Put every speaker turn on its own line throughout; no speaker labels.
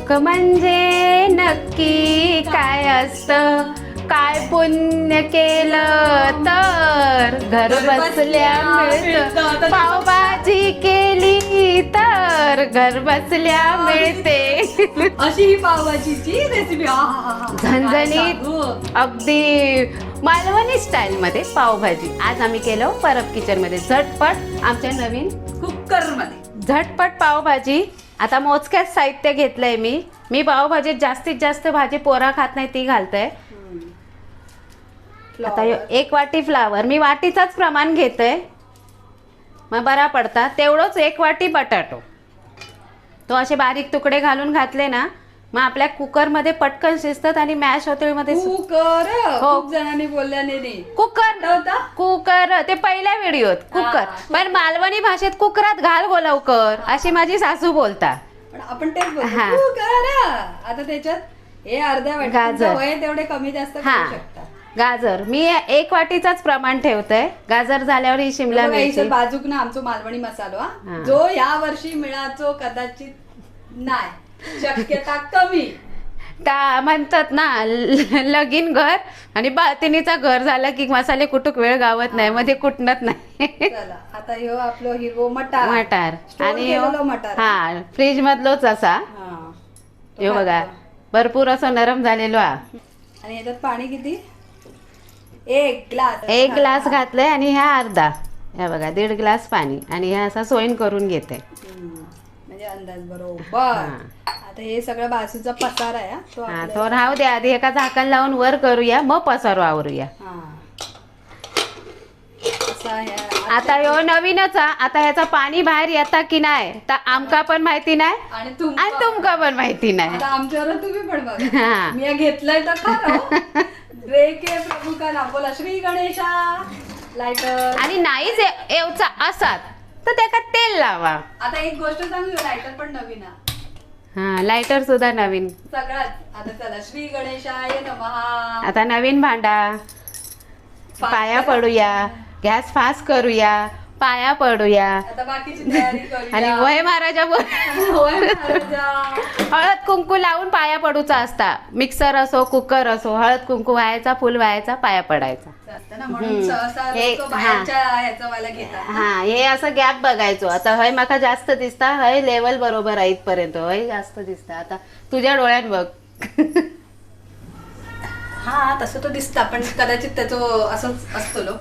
सुख म्हणजे नक्की काय असतं, काय पुण्य केलं तर घर बसल्या मिळतं, पावभाजी केली तर घर बसल्या मिळते.
अशी ही पावभाजीची रेसिपी
झणझणीत अगदी मालवणी स्टाईल मध्ये पावभाजी आज आम्ही केलं परब किचन मध्ये. झटपट आमच्या नवीन
कुकर मध्ये
झटपट पावभाजी. आता मोजक्याच साहित्य घेतलंय मी पावभाजीत जास्तीत जास्त भाजी पोरा खात नाही ती घालते. आता 1 वाटी फ्लावर, मी वाटीचाच प्रमाण घेते मग बरा पडता. तेवढंच 1 वाटी बटाटो, तो असे बारीक तुकडे घालून घातले ना मग आपल्या कुकर मध्ये पटकन शिजतात आणि मॅश होतेळमध्ये
कुकर.
हो.
खूप जणांनी बोलल्याने
कुकर
होता
कुकर ते पहिल्या व्हिडिओत कुकर, पण मालवणी भाषेत कुकरात घाल गो लवकर अशी माझी सासू बोलता.
पण आपण तेच बोलतो
हा.
कुकर. आता त्याच्यात हे अर्ध्या वाटी
गाजर.
वय तेवढे कमी जास्त
हा.
करू शकता.
गाजर मी 1 वाटीचाच प्रमाण ठेवते. गाजर झाल्यावर ही शिमला मिरची.
बाजूक ना आमचो मालवणी मसालो
हा.
जो या वर्षी मिळाचो कदाचित नाही, शक्यता कमी.
त्या म्हणतात ना लगीन घर आणि बातिनीचा घर झालं की मसाले कुटूक वेळ गावत नाही, मध्ये कुटणत नाही.
चला आता ह्यो आपलो हिरवो मटार
मटार
Store
आणि
केलेलो मटार.
हा फ्रीज मधलोच असा
हा. तो
हे बघा
घातला.
भरपूर असं नरम झालेलो हा.
आणि याच्यात पाणी किती? 1 ग्लास.
1 ग्लास घातलंय आणि ह्या अर्धा, ह्या बघा 1.5 ग्लास पाणी आणि ह्या असा सोईन करून घेते.
म्हणजे अंदाज बरोबर. आता हे सगळं बाजूचा पसारा आहे हा. तो
हा
आपल्या-
तो राहू दे, आधी एका झाकण लावून वर करूया मग पसारो आवरूया.
हा. असा ह्या-
आता ह्यो नवीनच हा. आता ह्याचं पाणी बाहेर येता की नाही तर आमका पण माहिती नाही
आणि
आणि तुमका पण माहिती नाही.
आता आमच्यावर तुम्ही पण
हा.
बघा. मी घेतलंय तर खरं. रे के प्रभू का नाम बोला, श्री गणेशा. लायटर.
आणि नाहीच एवचा असात तर त्याका तेल लावा.
आता एक गोष्ट सांगू, लायटर पण नवीन हा.
हा लायटर सुद्धा नवीन.
सगळ्यात. आता चला श्री गणेशाय नमः.
आता नवीन भांडा, पाया पडूया, गॅस फास्ट करूया, पाया पडूया
आता बाकीची तयारी करूया.
आणि वय महाराजा बोल.
होय महाराजा.
हळद कुंकू लावून पाया पडूचा असता. मिक्सर असो कुकर असो, हळद कुंकू व्हायचा, फुल व्हायचा, पाया पडायचा.
असतं ना, म्हणून सहसा
हे-
लोकं बाहेरच्या ह्याचं मला घेतात.
हा हे असं गॅप बघायचो. आता हय माका जास्त दिसता, हय लेवल बरोबर आहे इथपर्यंत, हय जास्त दिसता. आता तुझ्या डोळ्यात बघ.
हा तसं तो दिसता, पण कदाचित त्याचं असंच असतो लो.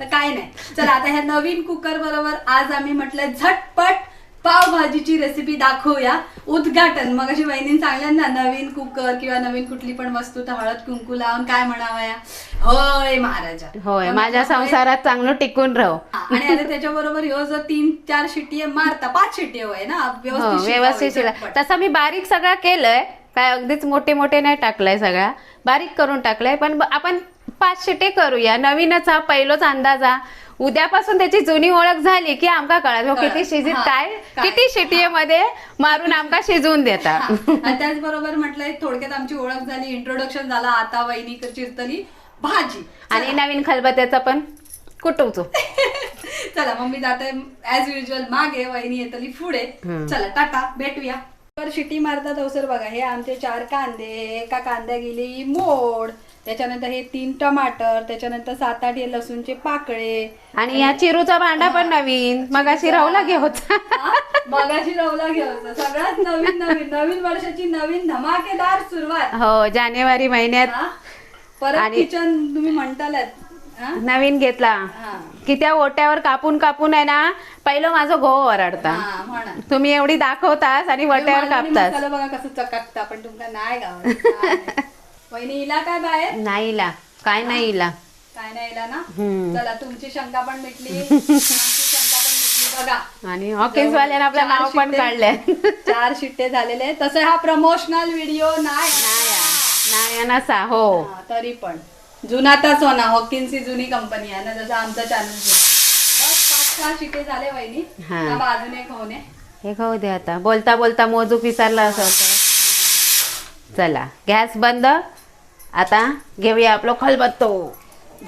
तर काय नाही. चला आता ह्या नवीन कुकर बरोबर आज आम्ही म्हटलं झटपट पावभाजीची रेसिपी दाखवूया. उद्घाटन मग अशी वहिनी सांगल्या ना, नवीन कुकर किंवा नवीन कुठली पण वस्तू तर हळद कुंकू लावून काय म्हणावया, होय महाराजा.
होय माझ्या संसारात चांगलं टिकून राहू.
आणि आता त्याच्याबरोबर ह्यो जर 3-4 शिट्टी मारता, 5 शिट्टी होय ना
हो
व्यवस्थित
व्यवस्थित शिला.
झटपट.
तसं मी बारीक सगळं केलंय, काय अगदीच मोठे मोठे नाही टाकलाय, सगळा बारीक करून टाकलाय. पण आपण 5 शिटे करूया. नवीनच हा, पहिलोच अंदाज हा. उद्यापासून त्याची जुनी ओळख झाली की आमका कळत हो किती शिजीत
हा,
काय
काय.
किती शिटीमध्ये मारून आमका शिजवून देता.
आणि त्याचबरोबर म्हटलंय थोडक्यात आमची ओळख झाली, इंट्रोडक्शन झाला. आता वहिनी चिरतली भाजी
आणि नवीन खलबत्याचा पण कुटवतो.
चला मग मी जाते ऍज युजल मागे, वहिनी येतली पुढे. चला टाटा, भेटूया. तर शिटी मारतात अवसर बघा. हे आमचे 4 कांदे, एका कांद्या गेली मोड, त्याच्यानंतर हे 3 टमाटर, त्याच्यानंतर 7-8 हे लसूणचे पाकळे
आणि या चिरूचा भांडा पण नवीन मगाशी राहूला घे होता.
मगाशी रवला घ्यायचं. सगळ्यात नवीन नवीन नवीन वर्षाची नवीन धमाकेदार सुरुवात.
हो जानेवारी महिन्यात
हा? परत
आणि-
किचन तुम्ही म्हणतालात हा?
नवीन घेतला
हा.
की त्या ओट्यावर कापून कापून आहे ना, पहिलं माझं घो ओरडता.
हा, म्हणा.
तुम्ही एवढी दाखवतास आणि वट्यावर
मालवणी
कापतास.
मसाला बघा कसं चकाकता, पण तुमका नाही गावात. वहिनी इला काय बाहेर?
नाही इला काय नाही इला.
काय नाही इला ना.
हम्म.
चला तुमची शंका पण मिटली, आमची शंका पण मिटली बघा.
आणि हॉकिन्स वाल्याने आपलं
4
नाव पण
शिट्टे-
काढलंय.
4 शिट्टे झालेले आहेत. तसं हा प्रमोशनल व्हिडिओ नाही.
नाही नसा हो.
हा, तरी पण जुनाता सोना, हॉकिन्स ही जुनी कंपनी आहे ना, जसं आमचा चॅनल जुना. 5-6 शिटे झाले वहिनी.
हा.
आता अजून एक होणे.
हे खाऊ दे आता. बोलता बोलता मोजू विसरला असं होतं. चला गॅस बंद. आता घेऊया आपलं खलबत्तो.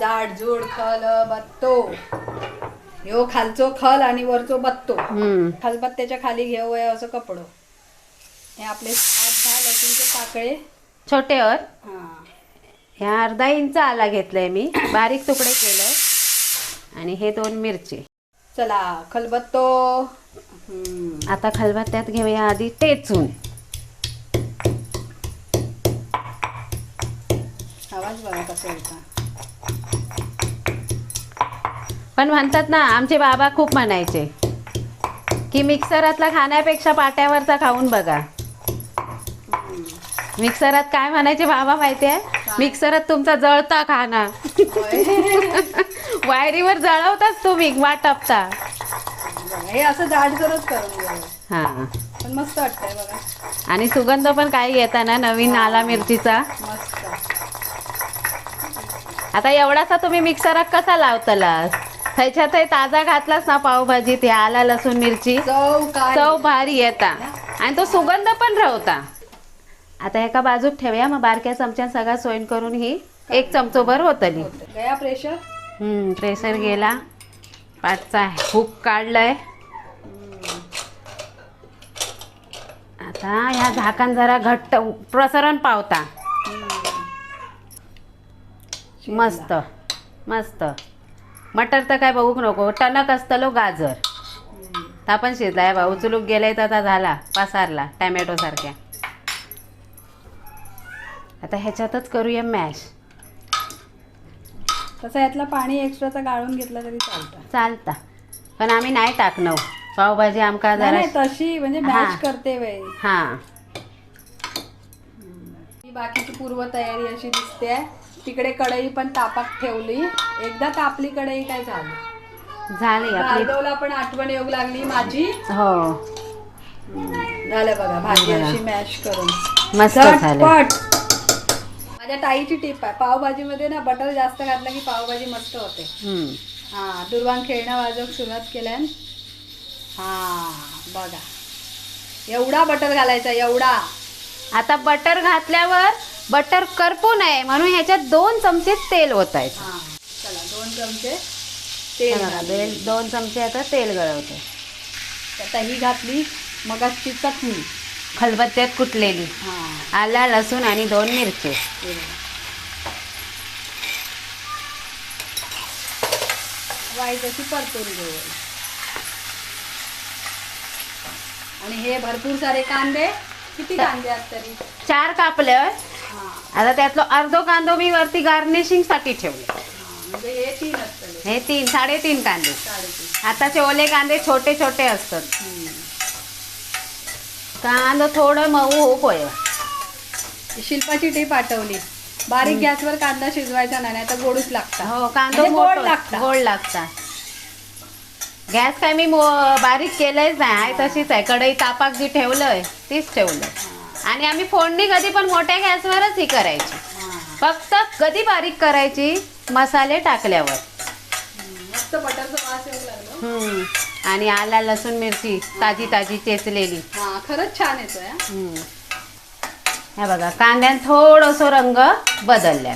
जाड जूड खल बत्तो. ह्यो खालचो खल आणि वरचो बत्तो. खलबत्त्याच्या खाली घेऊया असं कपडं. हे आपले हात झाले. लसूणचे पाकळे
छोटे और
हा
ह्या अर्धा इंच आला घेतलाय मी, बारीक तुकडे केलंय. आणि हे 2 मिरची.
चला खलबत्तो.
आता खलबत्त्यात घेऊया आधी टेचून.
आवाज बघा कसा येता.
पण म्हणतात ना, आमचे बाबा खूप म्हणायचे की मिक्सरातला खाण्यापेक्षा पाट्यावरचा खाऊन बघा. मिक्सरात काय म्हणायचे बाबा माहिती आहे? मिक्सरात तुमचा जळता खाना. वायरीवर जळवताच तुम्ही वाटपता.
बघा, हे असं जाड करत करून घ्यावं.
हा,
पण मस्त वाटतंय बघा.
आणि सुगंध पण काही येताना नवीन आला मिरचीचा.
मस्त.
आता एवढासा तुम्ही मिक्सरात कसा लावतलास? त्याच्यात हे ताजा घातलास ना पावभाजीत, हे आला लसूण मिरची,
चव काय
चव भारी येता आणि तो सुगंध पण राहता. आता एका बाजूत ठेवूया, मग बारक्या चमच्यान सगळा सोयन करून ही 1 चमचोभर होतली.
गया प्रेशर.
प्रेशर गेला, पाठचा हुक काढलाय. आता ह्या झाकण जरा घट्ट प्रसरण पावता. मस्त मस्त. मटर तर काय बघूक नको, टणक असतलो गाजर. ता पण शिजलाय बा, उचलूक गेलाय तर आता झाला पसारला टॅमॅटो सारख्या. आता ह्याच्यातच करूया मॅश.
तसं यातलं पाणी एक्स्ट्राचा गाळून घेतलं तरी
चालता, पण आम्ही नाही टाकणं. पावभाजी आमका जरा
नाही, तशी म्हणजे मॅश करते वेळी.
हा.
ही बाकीची पूर्व तयारी अशी दिसते. तिकडे कढई पण तापात ठेवली. एकदा तापली कढई काय
झाली आपली.
गार्डोला पण आठवण येऊ लागली माझी.
हो,
झालं बघा भाजी अशी मॅश करून.
मस्त झालं.
झटपट. माझ्या ताईची टिप आहे, पावभाजीमध्ये ना बटर जास्त घातलं की पावभाजी मस्त होते. हा, दुर्वांग खेळणं वाजवून सुरुवात केल्या. हा बघा, एवढा बटर घालायचा, एवढा.
आता बटर घातल्यावर बटर करपू नये म्हणून ह्याच्यात 2 चमचे तेल ओतायचं.
हा चला 2 चमचे तेल.
2 चमचे आता तेल गळवते.
आता ही घातली मगाची चटणी
खलबत्त्यात कुटलेली,
हा
आला लसूण आणि 2 मिरची.
वाईट अशी परतून घेऊ. आणि हे भरपूर सारे कांदे. किती कांदे आहेत तरी?
4 कापले. आता त्यातलं अर्धो कांदो मी वरती गार्निशिंग साठी ठेवले.
म्हणजे हे 3 असतं.
हे 3-3.5 कांदे.
3.5.
आताचे ओले कांदे छोटे छोटे असतात. कांदा थोडं मऊ होऊ पोय.
शिल्पाची टीप आठवली, बारीक गॅसवर कांदा शिजवायचा नाही तर गोडूच लागता.
हो, कांदा
म्हणजे गोड
गोड
लागता.
गोड लागता. गॅस काय मी बारीक केलंच नाही, आहे तशीच आहे. कढई तापाक जी ठेवलंय तीच ठेवलंय. आणि आम्ही फोडणी कधी पण मोठ्या गॅसवरच ही करायची. फक्त कधी बारीक करायची मसाले टाकल्यावर.
मस्त बटरचा वास येऊ लागलो.
आणि आला लसूण मिरची ताजी ताजी चेचलेली.
हा, खरंच छान येतोय.
हे बघा, कांद्यान थोडंसं रंग बदलल्या.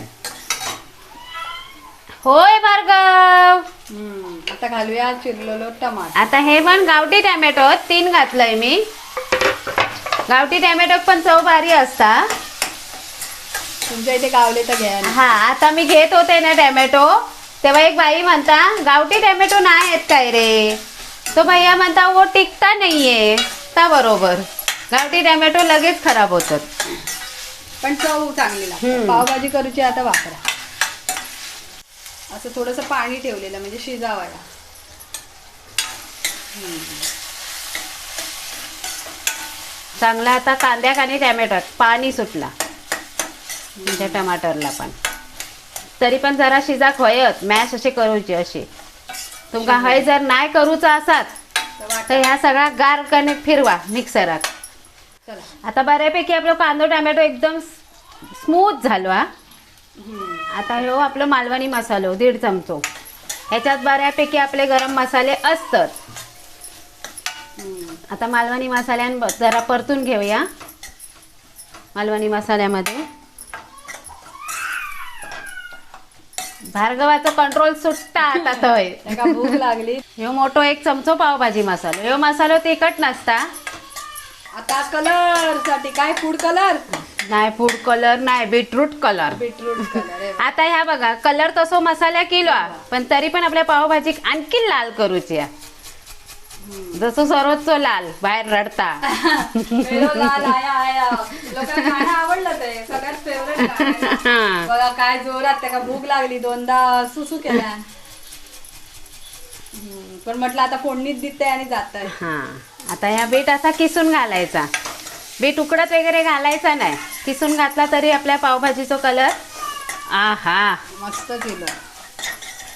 होय भार्गव.
आता घालूया चिरलेलो टमाटर.
आता हे पण गावठी टॅमॅटो 3 घातलंय मी. गावठी टॅमॅटो पण चव भारी असता.
तुमच्या इथे गावले तर घ्या.
हा, आता मी घेत होते ना टॅमॅटो, तेव्हा एक बाई म्हणता गावठी टॅमॅटो नाही आहेत काय रे. तो भैया म्हणता वो टिकता नाहीये. ता बरोबर, गावठी टॅमॅटो लगेच खराब होतात.
पण चव चांगली लागते. पावभाजी करूची आता वापरा. असं थोडंसं पाणी ठेवलेलं म्हणजे शिजावायला.
चांगला आता कांद्याक आणि टॅमॅटोत पाणी सुटला. म्हणजे टमाटरला पण तरी पण जरा शिजाक हयत. मॅश असे करूचे. असे तुमका हय जर नाही करूचा असात तर ह्या सगळा गार कणे फिरवा मिक्सरात.
चला
आता बऱ्यापैकी आपलं कांदो टॅमॅटो एकदम स्मूथ झालो. हा, आता ह्यो आपलं मालवणी मसालो 1.5 चमचो. ह्याच्यात बऱ्यापैकी आपले गरम मसाले असतात. आता मालवणी मसाल्यान जरा परतून घेऊया. मालवणी मसाल्यामध्ये भार्गवाचा कंट्रोल सुट्टा आता थंय.
का भूक लागली.
ह्यो मोठो 1 चमचो पावभाजी मसालो. ह्यो मसालो तिखट नसता,
आता कलर साठी काय फूड कलर
नाही फूड कलर नाही बीटरूट कलर.
बीटरूट कलर
आता ह्या बघा कलर तसो मसाल्या किलो पण तरी पण आपल्या पावभाजी आणखी लाल करूची जसं सर्वोच्च लाल बाहेर रडता.
लाल आया आया लोकांना गाणं आवडलं ते सगळ्यात फेवरेट बघा काय जोरात त्या भूक लागली दोनदा सुसू केल्या पण म्हटलं आता फोडणीत दिते आणि जात
हा आता ह्या बीट असा किसून घालायचा. बीट उकडत वगैरे घालायचा नाही किसून घातला तरी आपल्या पावभाजीचा कलर आहा
मस्त केलं.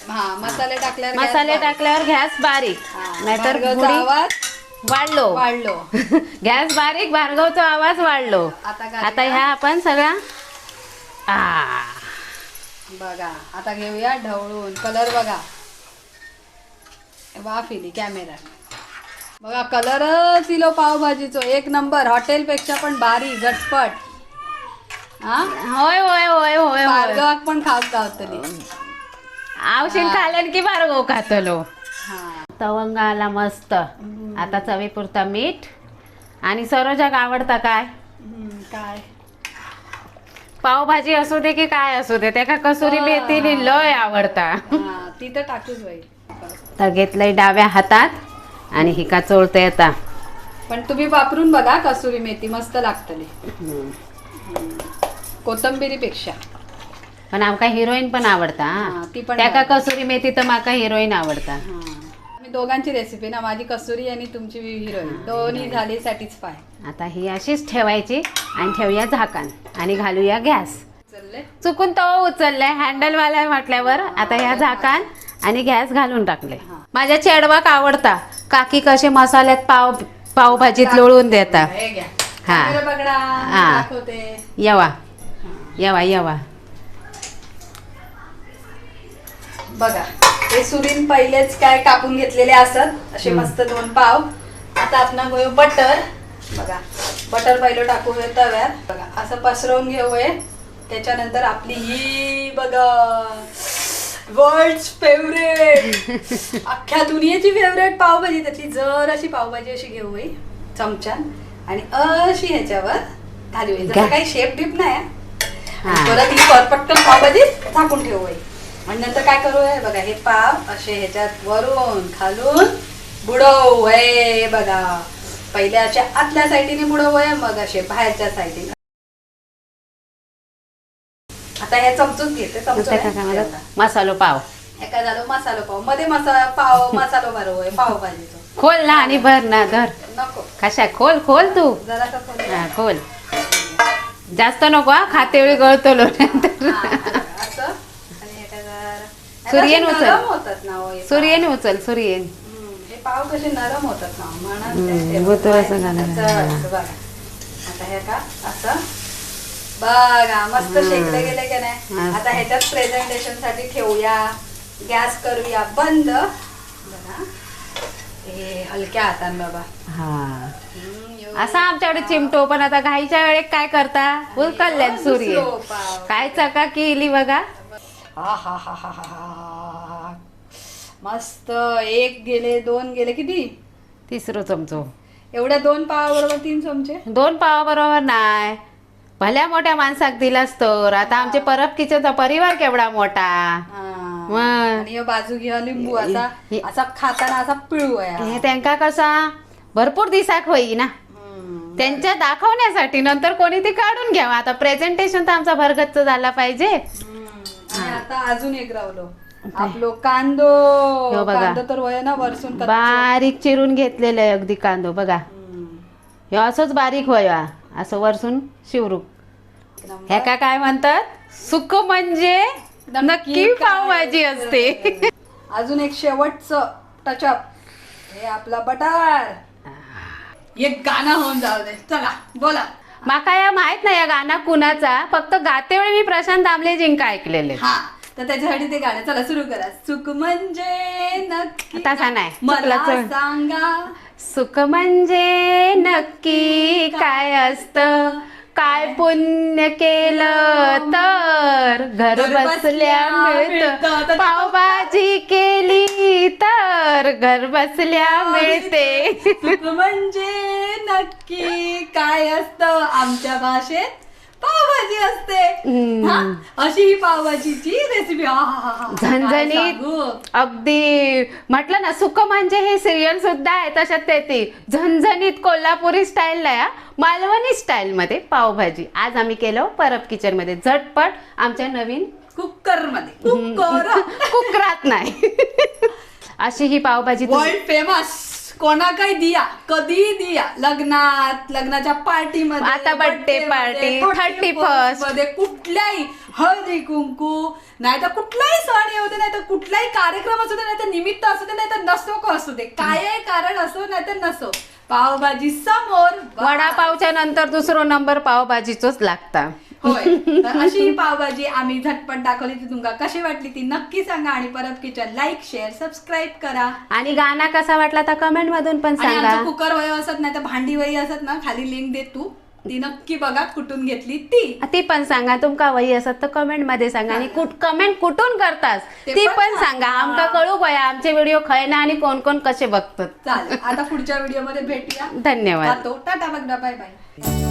हा मसाले टाकल्यावर
मसाले टाकल्यावर गॅस बारीक नाहीतर बुडी
आवाज
वाढलो
वाढलो
गॅस बारीक भार्गवचा आवाज वाढलो. आता ह्या आपण सगळ्या
बघा आता घेऊया ढवळून कलर बघा वाफ इली कॅमेरा बघा कलरच इलो पावभाजीचो एक नंबर हॉटेल पेक्षा पण भारी झटपट. हा
होय होय होय होय होय
भार्गवाक पण खास गावतली
आवशीन खाल्यान की भार्गव खातलो.
हा
तवंग आला मस्त. आता चवीपुरता मीठ आणि सरोजाक आवडता काय
काय
पावभाजी असू दे की काय असू दे त्याका कसुरी मेथी लय आवडता.
हा ती तर टाकूच बाई.
तर घेतलंय डाव्या हातात आणि हिका चोळते आता.
पण तुम्ही वापरून बघा कसुरी मेथी मस्त लागतली कोथंबिरीपेक्षा.
पण आमका हिरोईन पण आवडता
हा, ती पण
त्याका कसुरी मेथी तर माका हिरोईन आवडता.
मी दोघांची रेसिपी ना माझी कसुरी आणि तुमची हिरोईन दोन्ही झाली सॅटिस्फाय.
आता ही अशीच ठेवायची आणि ठेवूया झाकण आणि घालूया गॅस. चुकून तो उचललाय हँडल वाला म्हटल्यावर आता ह्या झाकण आणि गॅस घालून टाकले. माझ्या चेडवाक आवडता काकी कसे मसाल्यात पावभाजीत लोळून देता. हा
बघडा
हा.
दाखवते
येवा येवा येवा
बघा हे सुरीन पहिलेच काय कापून घेतलेले असत असे मस्त 2 पाव. आता आपण घेऊ बटर बघा बटर पहिलं टाकू तव्यात बघा असं पसरवून घेऊया. त्याच्यानंतर आपली ही बघा वर्ल्ड फेवरेट अख्ख्या दुनियेची फेवरेट पावभाजी त्याची जर अशी पावभाजी अशी घेऊया चमच्यान आणि अशी ह्याच्यावर घालूया जसं काही शेप डिप नाही आणि परत ही पटकन पावभाजी झाकून ठेवूया. आणि नंतर काय करूया बघा हे पाव असे ह्याच्यात वरून खालून बुडवू हे बघा पहिले अशा आतल्या साईडीने बुडवूया मग असे बाहेरच्या साईडीने. आता हे चमचूच घेते चमचून
मसालो पाव
हे काय झालं मसाला पाव मध्ये मसाला पाव मसाला भरवूया पावभाजीचा.
खोल ना आणि भर ना धर
नको
कशा खोल खोल तू
जरासा
हा खोल जास्त नको हा खातेवेळी गळतो लो
असं आणि हे काय जरा
सूर्यन
नरम
उचल
होतात ना हो हे पाव.
सूर्यन उचल सूर्यन
हे पाव कसे नरम होतात ना
असं घालायला.
बघा आता हे का असं बघा मस्त शेकले गेले की नाही. आता ह्याच्यात प्रेझेंटेशन साठी ठेवूया गॅस करूया बंद बघा हे हलक्या हातान बाबा.
हा असा आमच्याकडे चिमटो पण आता घाईच्या वेळेत काय करता उकलल्यात सूर्य काय चका केली बघा.
हा हा हा हा हा मस्त 1 गेले 2 गेले किती
तिसरं चमचो
एवढ्या 2 पावाबरोबर 3 चमचे
2 पावा बरोबर नाही भल्या मोठ्या माणसाक दिलास तर आता आमचे परब किचनचा परिवार केवढा मोठा.
आणि हे बाजू घ्या लिंबू असा असा खाताना असा पिळू
हे त्यांका कसा भरपूर दिसाक होई ना त्यांच्या दाखवण्यासाठी नंतर कोणी ती काढून घ्यावा. आता प्रेझेंटेशन तर आमचा भरगच्च झाला पाहिजे.
आणि आता अजून एक रावलो आपलो कांदो कांदो तर वय ना वरसून
बारीक चिरून घेतलेलं आहे अगदी कांदो बघा हे असंच बारीक वया असं वरसून शिवरू. ह्याका काय म्हणतात सुक म्हणजे नक्की पावभाजी असते.
अजून एक शेवटचं टचअप हे आपला बटार एक गाणं होऊन जाऊ दे चला बोला.
माका या माहित नाही या गाणं कुणाचा फक्त गातेवेळी मी प्रशांत दामलेजींका ऐकलेले.
हा तर त्याच्यासाठी ते गाणं चला सुरू करा. सुख म्हणजे नक्की
तसा नाही
मला सांगा
सुख म्हणजे नक्की काय असतं काय पुण्य केलं तर घर बसल्या मिळतं पावभाजी केली तर तर घर बसल्या मिळते.
सुख म्हणजे नक्की काय असतं आमच्या भाषेत पावभाजी असते. हा? अशी ही पावभाजीची रेसिपी
झणझणीत अगदी म्हटलं ना, सुख म्हणजे हे सिरियल सुद्धा आहे तशात ते ती झणझणीत कोल्हापुरी स्टाईल आहे, मालवणी स्टाईल मध्ये पावभाजी आज आम्ही केलं परब किचन मध्ये झटपट आमच्या नवीन
कुकर मध्ये
कुकरात नाही. अशी ही पावभाजी
वर्ल्ड फेमस कोणा काही दिया कधी दिया लग्नात लग्नाच्या पार्टीमध्ये
आता birthday party, 31st
मध्ये कुठल्याही हळदी कुंकू नाही तर कुठलाही सण येऊ दे नाही तर कुठलाही कार्यक्रम असू दे नाही तर निमित्त असू दे नाही तर नसो असू दे काय कारण असो नाही तर नसो पावभाजी समोर
वडापावच्या नंतर दुसरा नंबर पावभाजीचोच लागता.
होय. तर अशी ही पावभाजी आम्ही झटपट दाखवली ती तुमका कशी वाटली ती नक्की सांगा आणि Parab kitchen like share subscribe करा
आणि गाणं कसा वाटला तर कमेंट मधून पण
आणि
सांगा.
आमचं कुकर वय असत नाही तर भांडी वही असत ना खाली लिंक दे तू ती नक्की बघा कुठून घेतली ती
पण सांगा. तुमका वही असत तर कमेंट मध्ये सांगा आणि कमेंट कुठून करतास ती पण सांगा. आमका कळू बया आमचे व्हिडिओ खयना आणि कोण कोण कसे बघतात.
चालेल आता पुढच्या व्हिडिओ मध्ये भेटूया.
धन्यवाद.
टाटा बघा बाय बाय.